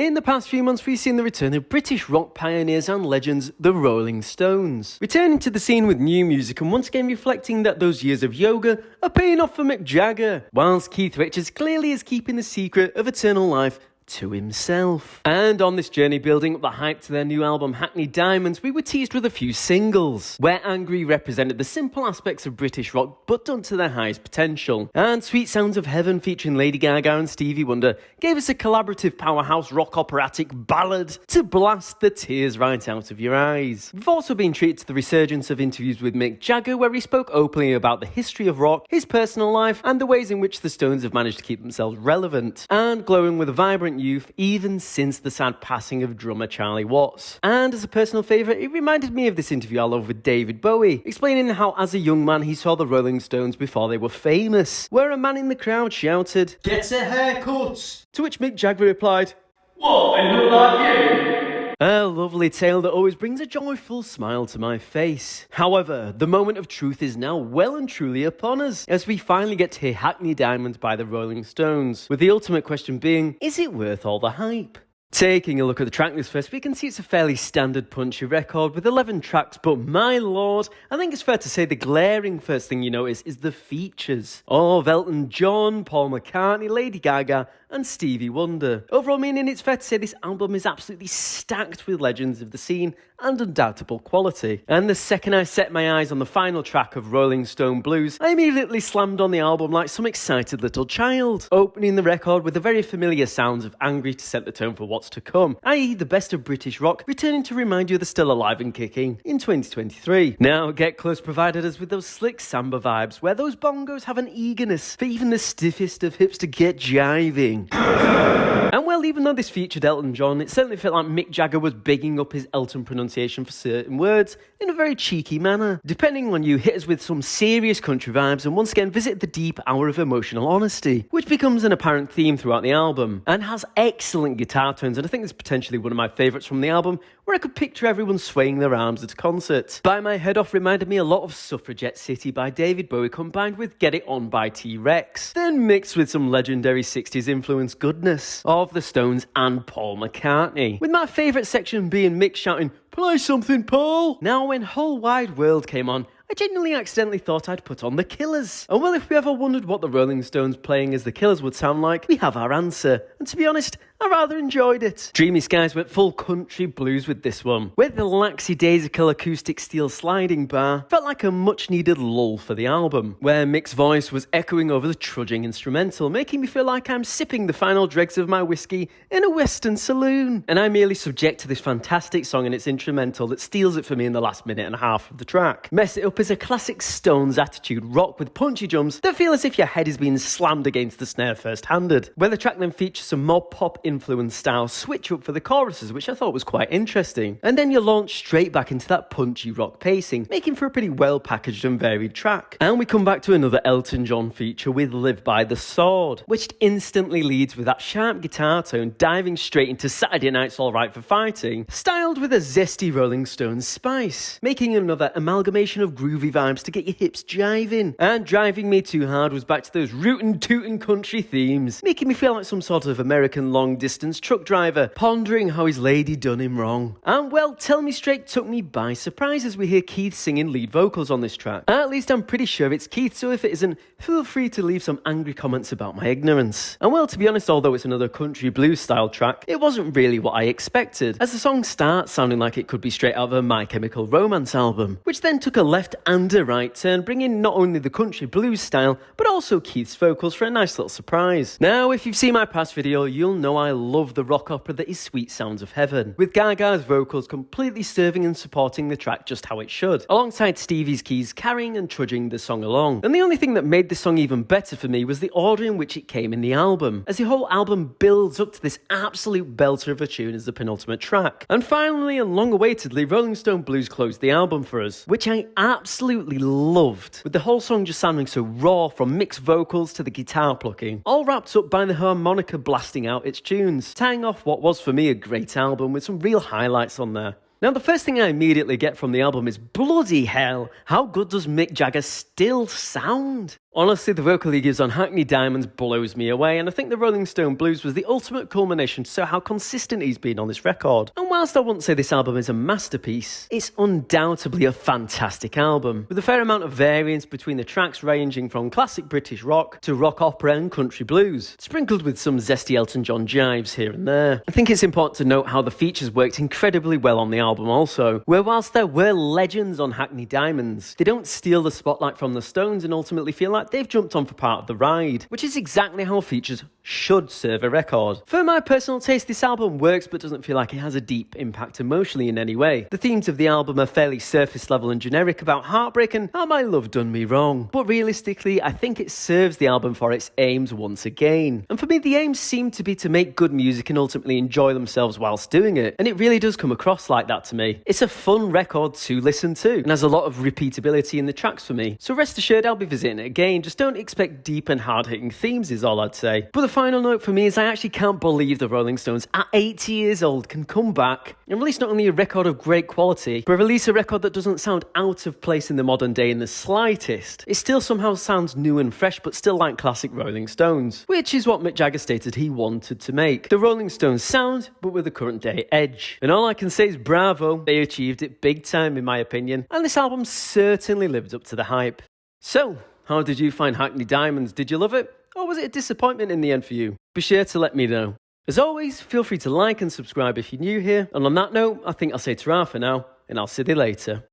In the past few months, we've seen the return of British rock pioneers and legends, the Rolling Stones, returning to the scene with new music and once again reflecting that those years of yoga are paying off for Mick Jagger, whilst Keith Richards clearly is keeping the secret of eternal life to himself. And on this journey building up the hype to their new album Hackney Diamonds, we were teased with a few singles, where Angry represented the simple aspects of British rock but done to their highest potential, and Sweet Sounds of Heaven featuring Lady Gaga and Stevie Wonder gave us a collaborative powerhouse rock operatic ballad to blast the tears right out of your eyes. We've also been treated to the resurgence of interviews with Mick Jagger, where he spoke openly about the history of rock, his personal life, and the ways in which the Stones have managed to keep themselves relevant and glowing with a vibrant youth even since the sad passing of drummer Charlie Watts. And as a personal favourite, it reminded me of this interview I love with David Bowie, explaining how as a young man he saw the Rolling Stones before they were famous, where a man in the crowd shouted, "Get a haircut!" To which Mick Jagger replied, "What, I look like you?" A lovely tale that always brings a joyful smile to my face. However, the moment of truth is now well and truly upon us, as we finally get to hear Hackney Diamonds by the Rolling Stones, with the ultimate question being, is it worth all the hype? Taking a look at the track list first, we can see it's a fairly standard punchy record with 11 tracks, but my lord, I think it's fair to say the glaring first thing you notice is the features of Elton John, Paul McCartney, Lady Gaga and Stevie Wonder. Overall meaning it's fair to say this album is absolutely stacked with legends of the scene and undoubtable quality. And the second I set my eyes on the final track of Rolling Stone Blues, I immediately slammed on the album like some excited little child, opening the record with the very familiar sounds of Angry to set the tone for what's to come, i.e. the best of British rock, returning to remind you they're still alive and kicking in 2023. Now, Get Close provided us with those slick samba vibes, where those bongos have an eagerness for even the stiffest of hips to get jiving. And well, even though this featured Elton John, it certainly felt like Mick Jagger was bigging up his Elton pronunciation for certain words in a very cheeky manner. Depending on you, hit us with some serious country vibes and once again visit the deep hour of emotional honesty, which becomes an apparent theme throughout the album and has excellent guitar tones, and I think it's potentially one of my favourites from the album, where I could picture everyone swaying their arms at a concert. Bite My Head Off reminded me a lot of Suffragette City by David Bowie combined with Get It On by T-Rex, then mixed with some legendary 60s influence goodness of the Stones and Paul McCartney, with my favourite section being Mick shouting, "Play something, Paul!" Now, when Whole Wide World came on, I genuinely accidentally thought I'd put on The Killers. And well, if we ever wondered what the Rolling Stones playing as The Killers would sound like, we have our answer. And to be honest, I rather enjoyed it. Dreamy Skies went full country blues with this one, where the lackadaisical acoustic steel sliding bar felt like a much needed lull for the album, where Mick's voice was echoing over the trudging instrumental, making me feel like I'm sipping the final dregs of my whiskey in a western saloon. And I'm merely subject to this fantastic song and its instrumental that steals it for me in the last minute and a half of the track. Mess It Up is a classic Stones attitude rock with punchy drums that feel as if your head is being slammed against the snare first-handed, where the track then features some more pop-influenced style switch up for the choruses, which I thought was quite interesting. And then you launch straight back into that punchy rock pacing, making for a pretty well-packaged and varied track. And we come back to another Elton John feature with Live by the Sword, which instantly leads with that sharp guitar tone diving straight into Saturday Night's Alright for Fighting, styled with a zesty Rolling Stones spice, making another amalgamation of groovy vibes to get your hips jiving. And Driving Me Too Hard was back to those rootin' tootin' country themes, making me feel like some sort of American long-distance truck driver, pondering how his lady done him wrong. And well, Tell Me Straight took me by surprise as we hear Keith singing lead vocals on this track. At least I'm pretty sure it's Keith, so if it isn't, feel free to leave some angry comments about my ignorance. And well, to be honest, although it's another country blues style track, it wasn't really what I expected, as the song starts sounding like it could be straight out of a My Chemical Romance album, which then took a left and a right turn, bringing not only the country blues style, but also Keith's vocals for a nice little surprise. Now, if you've seen my past video, you'll know I love the rock opera that is Sweet Sounds of Heaven, with Gaga's vocals completely serving and supporting the track just how it should, alongside Stevie's keys carrying and trudging the song along. And the only thing that made this song even better for me was the order in which it came in the album, as the whole album builds up to this absolute belter of a tune as the penultimate track. And finally, and long-awaikedly, Rolling Stone Blues closed the album for us, which I absolutely loved, with the whole song just sounding so raw from mixed vocals to the guitar plucking, all wrapped up by the harmonica blasting out its tunes, tying off what was for me a great album with some real highlights on there. Now, the first thing I immediately get from the album is bloody hell, how good does Mick Jagger still sound? Honestly, the vocal he gives on Hackney Diamonds blows me away, and I think the Rolling Stone Blues was the ultimate culmination to show how consistent he's been on this record. And whilst I wouldn't say this album is a masterpiece, it's undoubtedly a fantastic album, with a fair amount of variance between the tracks ranging from classic British rock to rock opera and country blues, sprinkled with some zesty Elton John jives here and there. I think it's important to note how the features worked incredibly well on the album also, where whilst there were legends on Hackney Diamonds, they don't steal the spotlight from the Stones and ultimately feel like they've jumped on for part of the ride, which is exactly how features should serve a record. For my personal taste, this album works but doesn't feel like it has a deep impact emotionally in any way. The themes of the album are fairly surface level and generic about heartbreak and how my love done me wrong. But realistically, I think it serves the album for its aims once again. And for me, the aims seem to be to make good music and ultimately enjoy themselves whilst doing it. And it really does come across like that to me. It's a fun record to listen to and has a lot of repeatability in the tracks for me. So rest assured I'll be visiting it again. Just don't expect deep and hard-hitting themes is all I'd say. But the final note for me is I actually can't believe the Rolling Stones at 80 years old can come back and release not only a record of great quality, but release a record that doesn't sound out of place in the modern day in the slightest. It still somehow sounds new and fresh, but still like classic Rolling Stones, which is what Mick Jagger stated he wanted to make. The Rolling Stones sound, but with a current day edge. And all I can say is bravo, they achieved it big time in my opinion, and this album certainly lived up to the hype. So, how did you find Hackney Diamonds? Did you love it? Or was it a disappointment in the end for you? Be sure to let me know. As always, feel free to like and subscribe if you're new here. And on that note, I think I'll say ta-ra for now, and I'll see you later.